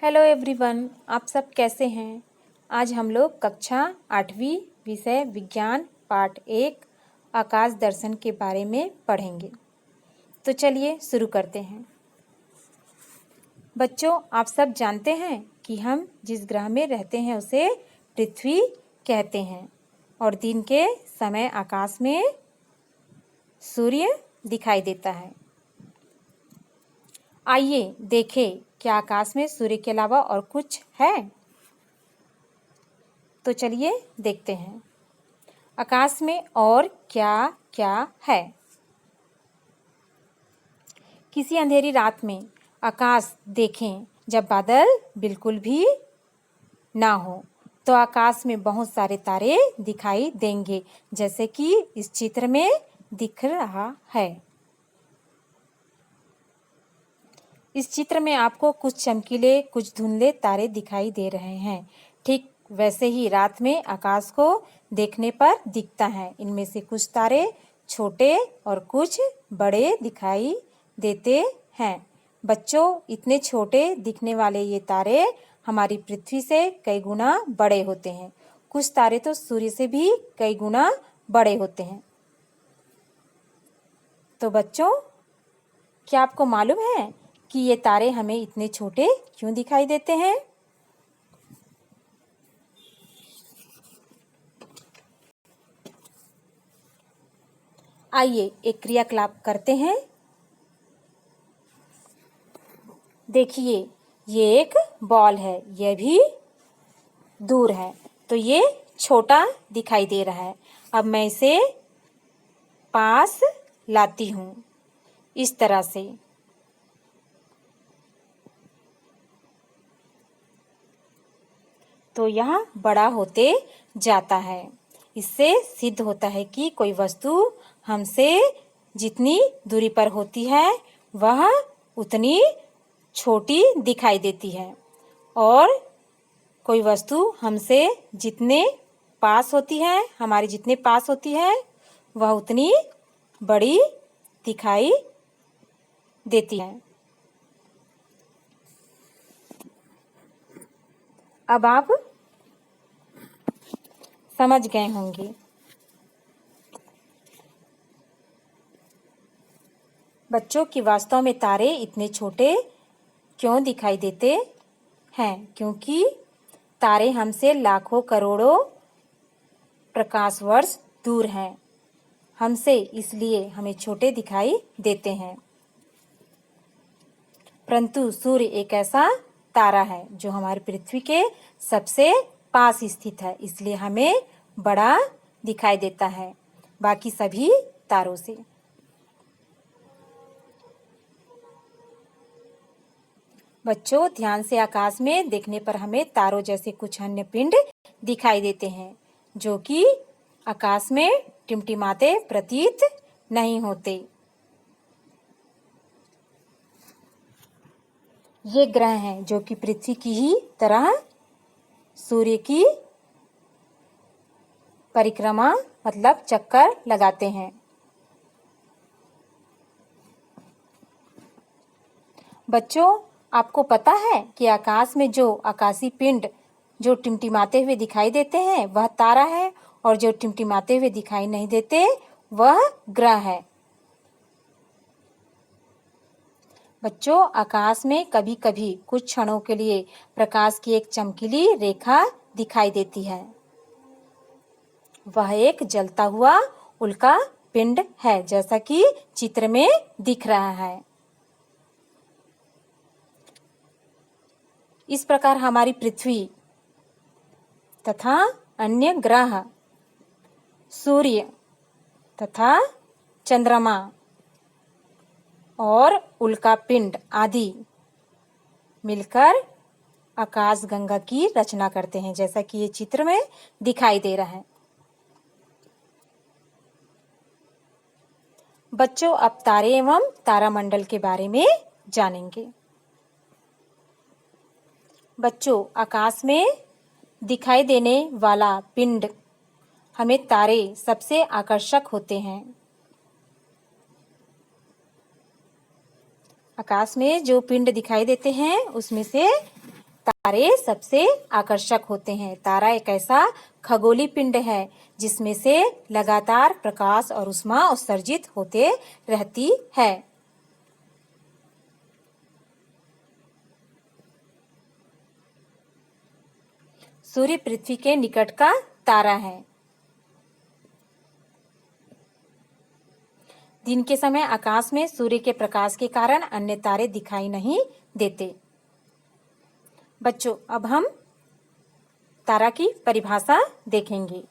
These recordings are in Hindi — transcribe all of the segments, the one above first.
हेलो एवरीवन, आप सब कैसे हैं। आज हम लोग कक्षा 8वीं विषय विज्ञान पाठ 1 आकाश दर्शन के बारे में पढ़ेंगे। तो चलिए शुरू करते हैं। बच्चों, आप सब जानते हैं कि हम जिस ग्रह में रहते हैं उसे पृथ्वी कहते हैं और दिन के समय आकाश में सूर्य दिखाई देता है। आइए देखें, क्या आकाश में सूर्य के अलावा और कुछ है? तो चलिए देखते हैं आकाश में और क्या क्या है। किसी अंधेरी रात में आकाश देखें, जब बादल बिल्कुल भी ना हो तो आकाश में बहुत सारे तारे दिखाई देंगे, जैसे कि इस चित्र में दिख रहा है। इस चित्र में आपको कुछ चमकीले कुछ धुंधले तारे दिखाई दे रहे हैं। ठीक वैसे ही रात में आकाश को देखने पर दिखता है। इनमें से कुछ तारे छोटे और कुछ बड़े दिखाई देते हैं। बच्चों, इतने छोटे दिखने वाले ये तारे हमारी पृथ्वी से कई गुना बड़े होते हैं। कुछ तारे तो सूर्य से भी कई गुना बड़े होते हैं। तो बच्चों, क्या आपको मालूम है कि ये तारे हमें इतने छोटे क्यों दिखाई देते हैं? आइए एक क्रियाकलाप करते हैं। देखिए, ये एक बॉल है, यह भी दूर है, तो ये छोटा दिखाई दे रहा है। अब मैं इसे पास लाती हूँ इस तरह से। तो यह बड़ा होते जाता है। इससे सिद्ध होता है कि कोई वस्तु हमसे जितनी दूरी पर होती है वह उतनी छोटी दिखाई देती है और कोई वस्तु हमसे जितने पास होती है, हमारे जितने पास होती है, वह उतनी बड़ी दिखाई देती है। अब आप समझ गए होंगे। बच्चों की वास्तव में तारे इतने छोटे क्यों दिखाई देते हैं? क्योंकि तारे हमसे लाखों करोड़ों प्रकाश वर्ष दूर हैं। हमसे इसलिए हमें छोटे दिखाई देते हैं। परंतु सूर्य एक ऐसा तारा है जो हमारी पृथ्वी के सबसे पास स्थित है, इसलिए हमें बड़ा दिखाई देता है बाकी सभी तारों से। बच्चों, ध्यान से आकाश में देखने पर हमें तारों जैसे कुछ अन्य पिंड दिखाई देते हैं जो कि आकाश में टिमटिमाते प्रतीत नहीं होते। ये ग्रह हैं जो कि पृथ्वी की ही तरह सूर्य की परिक्रमा मतलब चक्कर लगाते हैं। बच्चों, आपको पता है कि आकाश में जो आकाशीय पिंड जो टिमटिमाते हुए दिखाई देते हैं वह तारा है और जो टिमटिमाते हुए दिखाई नहीं देते वह ग्रह है। बच्चों, आकाश में कभी-कभी कुछ क्षणों के लिए प्रकाश की एक चमकीली रेखा दिखाई देती है। वह एक जलता हुआ उल्का पिंड है, जैसा कि चित्र में दिख रहा है। इस प्रकार हमारी पृथ्वी तथा अन्य ग्रह, सूर्य तथा चंद्रमा और उल्का पिंड आदि मिलकर आकाशगंगा की रचना करते हैं, जैसा कि ये चित्र में दिखाई दे रहा है। बच्चों, अब तारे एवं तारामंडल के बारे में जानेंगे। बच्चों, आकाश में दिखाई देने वाला पिंड हमें तारे सबसे आकर्षक होते हैं। आकाश में जो पिंड दिखाई देते हैं उसमें से तारे सबसे आकर्षक होते हैं। तारा एक ऐसा खगोलीय पिंड है जिसमें से लगातार प्रकाश और ऊष्मा उत्सर्जित होते रहती है। सूर्य पृथ्वी के निकट का तारा है। दिन के समय आकाश में सूर्य के प्रकाश के कारण अन्य तारे दिखाई नहीं देते। बच्चों, अब हम तारा की परिभाषा देखेंगे।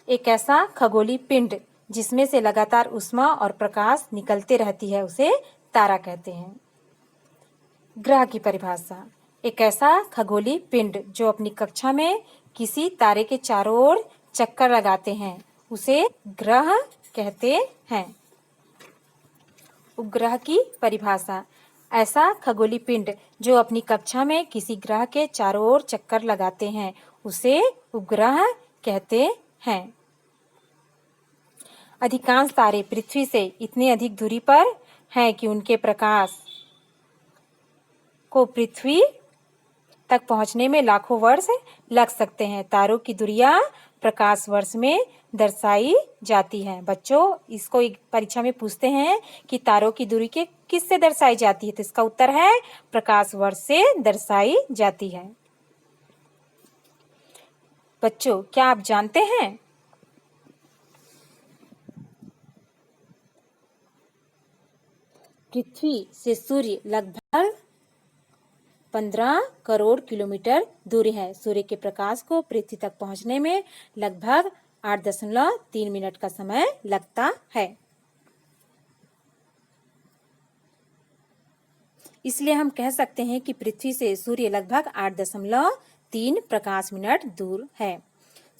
एक ऐसा खगोलीय पिंड जिसमें से लगातार ऊष्मा और प्रकाश निकलते रहती है, उसे तारा कहते हैं। ग्रह की परिभाषा। एक ऐसा खगोलीय पिंड जो अपनी कक्षा में किसी तारे के चारों ओर चक्कर लगाते हैं, उसे ग्रह कहते हैं। उपग्रह की परिभाषा। ऐसा खगोलीय पिंड जो अपनी कक्षा में किसी ग्रह के चारों ओर चक्कर लगाते हैं, उसे उपग्रह कहते हैं। अधिकांश तारे पृथ्वी से इतनी अधिक दूरी पर हैं कि उनके प्रकाश को पृथ्वी तक पहुंचने में लाखों वर्ष लग सकते हैं। तारों की दूरियां प्रकाश वर्ष में दर्शाई जाती हैं। बच्चों, इसको एक परीक्षा में पूछते हैं कि तारों की दूरी के किससे दर्शाई जाती है, तो इसका उत्तर है प्रकाश वर्ष से दर्शाई जाती है। बच्चों, क्या आप जानते हैं पृथ्वी से सूर्य लगभग 15 करोड़ किलोमीटर दूर है। सूर्य के प्रकाश को पृथ्वी तक पहुंचने में लगभग 8.3 मिनट का समय लगता है। इसलिए हम कह सकते हैं कि पृथ्वी से सूर्य लगभग 8.3 प्रकाश मिनट दूर है।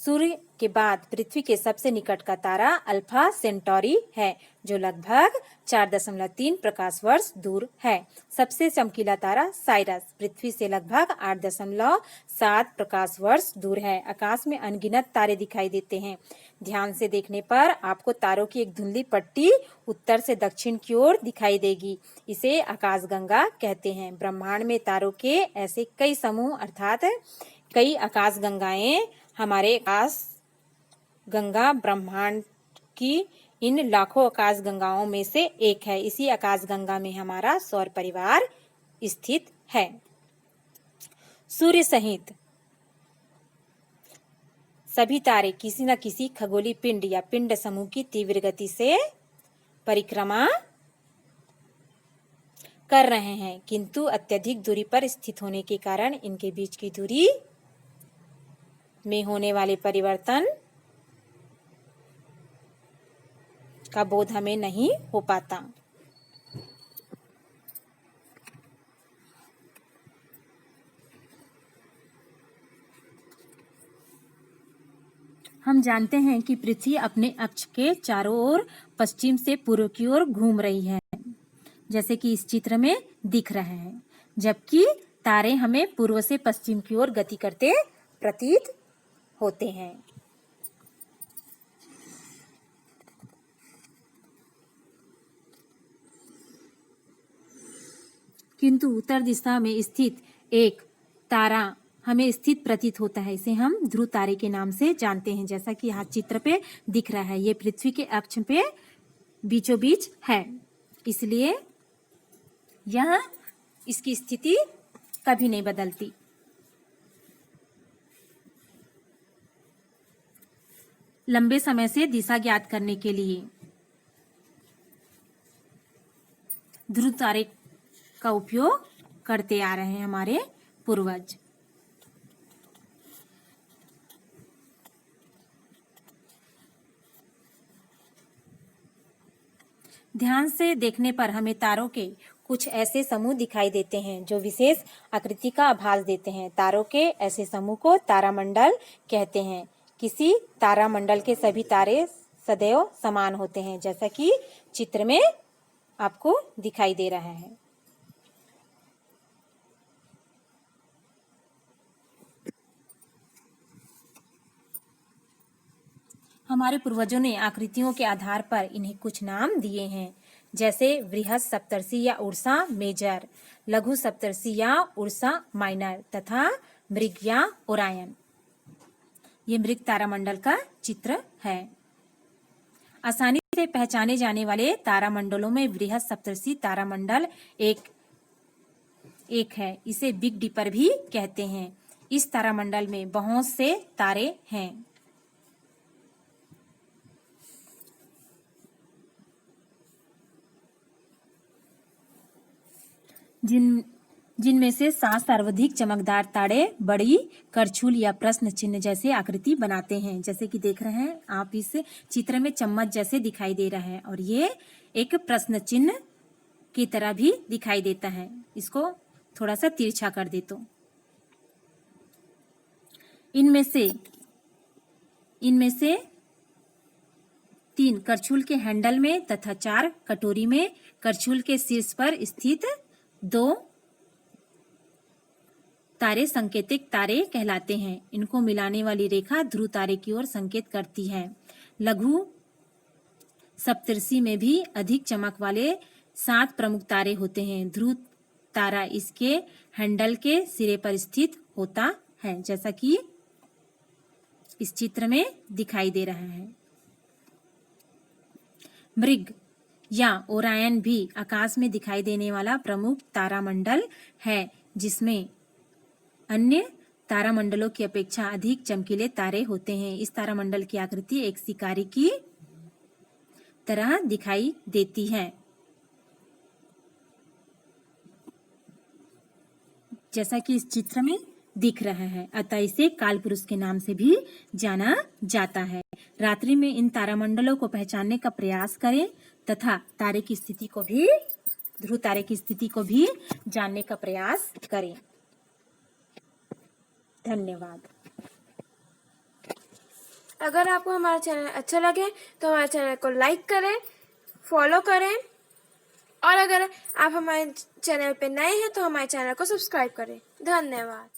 सूर्य के बाद पृथ्वी के सबसे निकट का तारा अल्फा सेंटोरी है, जो लगभग 4.3 प्रकाश वर्ष दूर है। सबसे चमकीला तारा साइरस पृथ्वी से लगभग 8.7 प्रकाश वर्ष दूर है। आकाश में अनगिनत तारे दिखाई देते हैं। ध्यान से देखने पर आपको तारों की एक धुंधली पट्टी उत्तर से दक्षिण की ओर दिखाई देगी। इसे आकाशगंगा कहते हैं। ब्रह्मांड में तारों के ऐसे कई समूह अर्थात कई आकाशगंगाएं हमारे आकाश गंगा ब्रह्मांड की इन लाखों आकाशगंगाओं में से एक है। इसी आकाशगंगा में हमारा सौर परिवार स्थित है। सूर्य सहित सभी तारे किसी न किसी खगोलीय पिंड या पिंड समूह की तीव्र गति से परिक्रमा कर रहे हैं, किंतु अत्यधिक दूरी पर स्थित होने के कारण इनके बीच की दूरी में होने वाले परिवर्तन का बोध हमें नहीं हो पाता। हम जानते हैं कि पृथ्वी अपने अक्ष के चारों ओर पश्चिम से पूर्व की ओर घूम रही है, जैसे कि इस चित्र में दिख रहा है, जबकि तारे हमें पूर्व से पश्चिम की ओर गति करते प्रतीत होते हैं। किंतु उत्तर दिशा में स्थित एक तारा हमें स्थित प्रतीत होता है। इसे हम ध्रुव तारे के नाम से जानते हैं, जैसा कि यहाँ चित्र पे दिख रहा है। ये पृथ्वी के अक्ष पे बीचों बीच है, इसलिए यह इसकी स्थिति कभी नहीं बदलती। लंबे समय से दिशा ज्ञात करने के लिए ध्रुव तारे का उपयोग करते आ रहे हैं हमारे पूर्वज। ध्यान से देखने पर हमें तारों के कुछ ऐसे समूह दिखाई देते हैं जो विशेष आकृति का आभास देते हैं। तारों के ऐसे समूह को तारामंडल कहते हैं। किसी तारामंडल के सभी तारे सदैव समान होते हैं, जैसा कि चित्र में आपको दिखाई दे रहा है। हमारे पूर्वजों ने आकृतियों के आधार पर इन्हें कुछ नाम दिए हैं, जैसे बृहद सप्तर्षि या उर्सा मेजर, लघु सप्तर्षि या उर्सा माइनर तथा मृग या ओरायन। ये मृग तारामंडल का चित्र है। आसानी से पहचाने जाने वाले तारामंडलों में बृहद सप्तर्षि तारामंडल एक है। इसे बिग डिपर भी कहते हैं। इस तारामंडल में बहुत से तारे हैं। जिनमें से 7 सर्वाधिक चमकदार तारे बड़ी करछुल या प्रश्न चिन्ह जैसे आकृति बनाते हैं। जैसे कि देख रहे हैं आप, इस चित्र में चम्मच जैसे दिखाई दे रहा है और ये एक प्रश्न चिन्ह की तरह भी दिखाई देता है। इसको थोड़ा सा तिरछा कर दे तो इनमें से 3 करछुल के हैंडल में तथा 4 कटोरी में करछुल के शीर्ष पर स्थित 2 तारे संकेतिक तारे कहलाते हैं। इनको मिलाने वाली रेखा ध्रुव तारे की ओर संकेत करती है। लघु सप्तर्षि में भी अधिक चमक वाले 7 प्रमुख तारे होते हैं। ध्रुव तारा इसके हैंडल के सिरे पर स्थित होता है, जैसा कि इस चित्र में दिखाई दे रहा है। मृग या ओरायन भी आकाश में दिखाई देने वाला प्रमुख तारामंडल है, जिसमें अन्य तारामंडलों की अपेक्षा अधिक चमकीले तारे होते हैं। इस तारामंडल की आकृति एक शिकारी की तरह दिखाई देती है, जैसा कि इस चित्र में दिख रहा है। अतः इसे कालपुरुष के नाम से भी जाना जाता है। रात्रि में इन तारामंडलों को पहचानने का प्रयास करें तथा तारे की स्थिति को भी, ध्रुव तारे की स्थिति को भी जानने का प्रयास करें। धन्यवाद। अगर आपको हमारा चैनल अच्छा लगे तो हमारे चैनल को लाइक करें, फॉलो करें और अगर आप हमारे चैनल पे नए हैं तो हमारे चैनल को सब्सक्राइब करें। धन्यवाद।